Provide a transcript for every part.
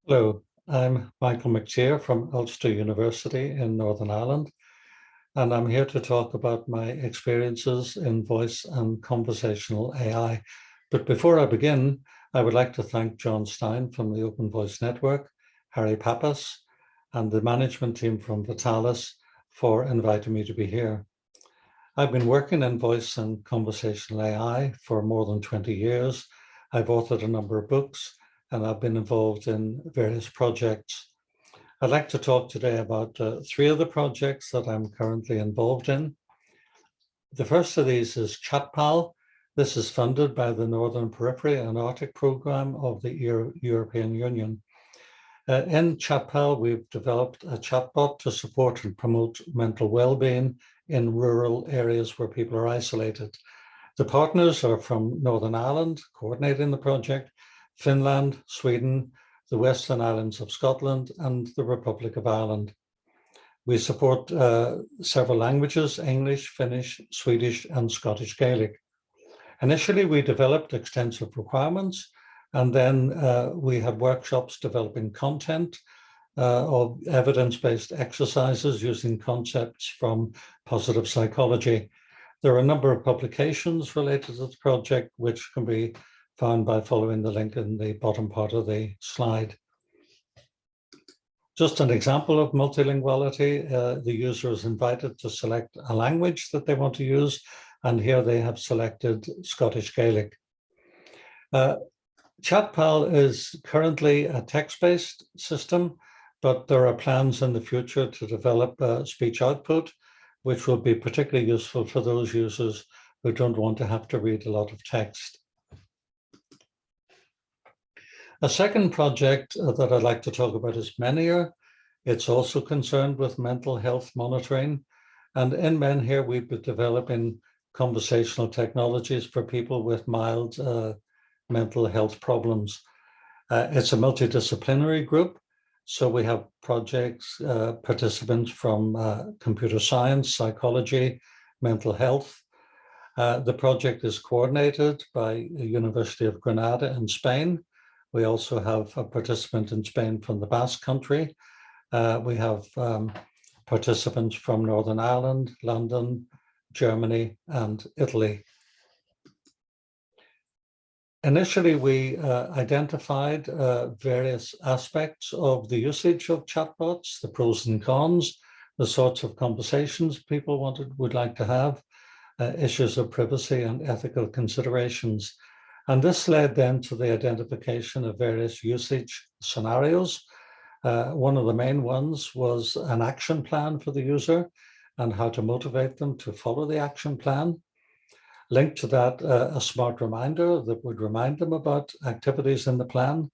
Hello, I'm Michael McTear from Ulster University in Northern Ireland, and I'm here to talk about my experiences in voice and conversational AI. But before I begin, I would like to thank Jon Stine from the Open Voice Network, Harry Pappas, and the management team from Vitalis for inviting me to be here. I've been working in voice and conversational AI for more than 20 years. I've authored a number of books, and I've been involved in various projects. I'd like to talk today about three of the projects that I'm currently involved in. The first of these is ChatPal. This is funded by the Northern Periphery and Arctic Programme of the European Union. In ChatPal, we've developed a chatbot to support and promote mental well-being in rural areas where people are isolated. The partners are from Northern Ireland, coordinating the project, Finland, Sweden, the Western Islands of Scotland, and the Republic of Ireland. We support several languages: English, Finnish, Swedish, and Scottish Gaelic. Initially, we developed extensive requirements, and then we had workshops developing content of evidence-based exercises using concepts from positive psychology. There are a number of publications related to the project, which can be found by following the link in the bottom part of the slide. Just an example of multilinguality, the user is invited to select a language that they want to use, and here they have selected Scottish Gaelic. ChatPal is currently a text-based system, but there are plans in the future to develop speech output, which will be particularly useful for those users who don't want to have to read a lot of text. A second project that I'd like to talk about is McTear. It's also concerned with mental health monitoring. And in McTear, we've been developing conversational technologies for people with mild mental health problems. It's a multidisciplinary group. So we have projects, participants from computer science, psychology, mental health. The project is coordinated by the University of Granada in Spain. We also have a participant in Spain from the Basque Country. We have participants from Northern Ireland, London, Germany, and Italy. Initially, we identified various aspects of the usage of chatbots, the pros and cons, the sorts of conversations people would like to have, issues of privacy and ethical considerations. And this led then to the identification of various usage scenarios. One of the main ones was an action plan for the user and how to motivate them to follow the action plan. Linked to that, a smart reminder that would remind them about activities in the plan.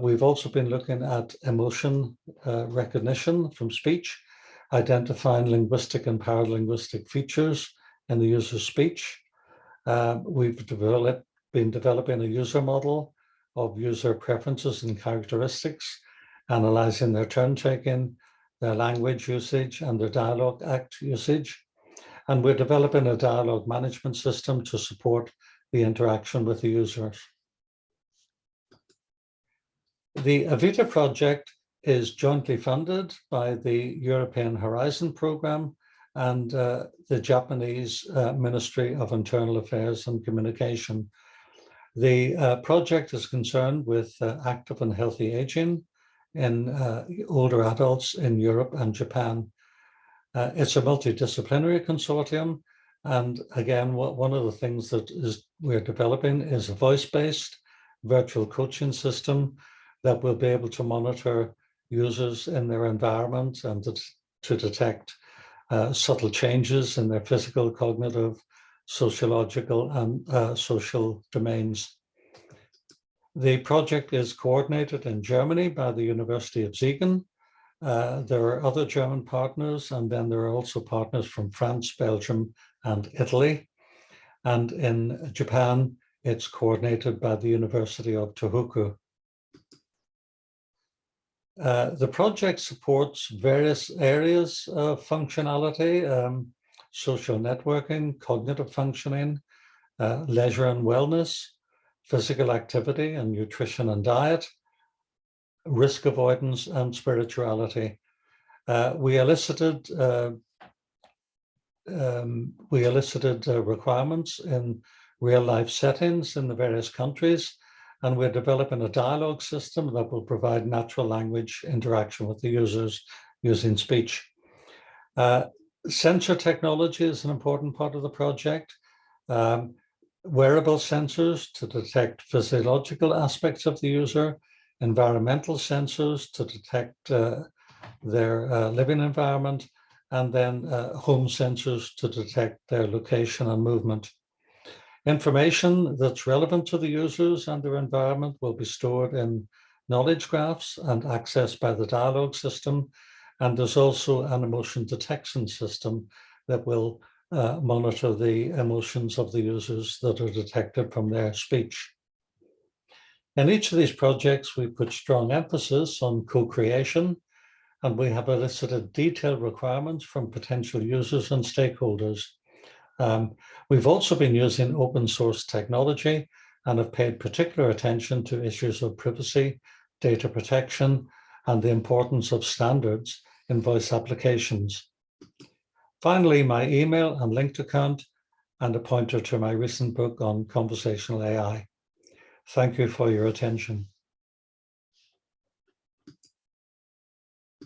We've also been looking at emotion recognition from speech, identifying linguistic and paralinguistic features in the user's speech. We've been developing a user model of user preferences and characteristics, analyzing their turn-taking, their language usage, and their dialogue act usage. And we're developing a dialogue management system to support the interaction with the users. The Avita project is jointly funded by the European Horizon Programme and the Japanese Ministry of Internal Affairs and Communication. The project is concerned with active and healthy aging in older adults in Europe and Japan. It's a multidisciplinary consortium. And again, one of the things that we're developing is a voice-based virtual coaching system that will be able to monitor users in their environment and to detect subtle changes in their physical, cognitive, sociological, and social domains. The project is coordinated in Germany by the University of Siegen. There are other German partners, and then there are also partners from France, Belgium, and Italy. And in Japan, it's coordinated by the University of Tohoku. The project supports various areas of functionality, social networking, cognitive functioning, leisure and wellness, physical activity and nutrition and diet, risk avoidance, and spirituality. We elicited requirements in real-life settings in the various countries, and we're developing a dialogue system that will provide natural language interaction with the users using speech. Sensor technology is an important part of the project. Wearable sensors to detect physiological aspects of the user, environmental sensors to detect their living environment, and then home sensors to detect their location and movement. Information that's relevant to the users and their environment will be stored in knowledge graphs and accessed by the dialogue system. And there's also an emotion detection system that will monitor the emotions of the users that are detected from their speech. In each of these projects, we put strong emphasis on co-creation, and we have elicited detailed requirements from potential users and stakeholders. We've also been using open source technology and have paid particular attention to issues of privacy, data protection, and the importance of standards in voice applications. Finally, my email and linked account and a pointer to my recent book on conversational AI. Thank you for your attention.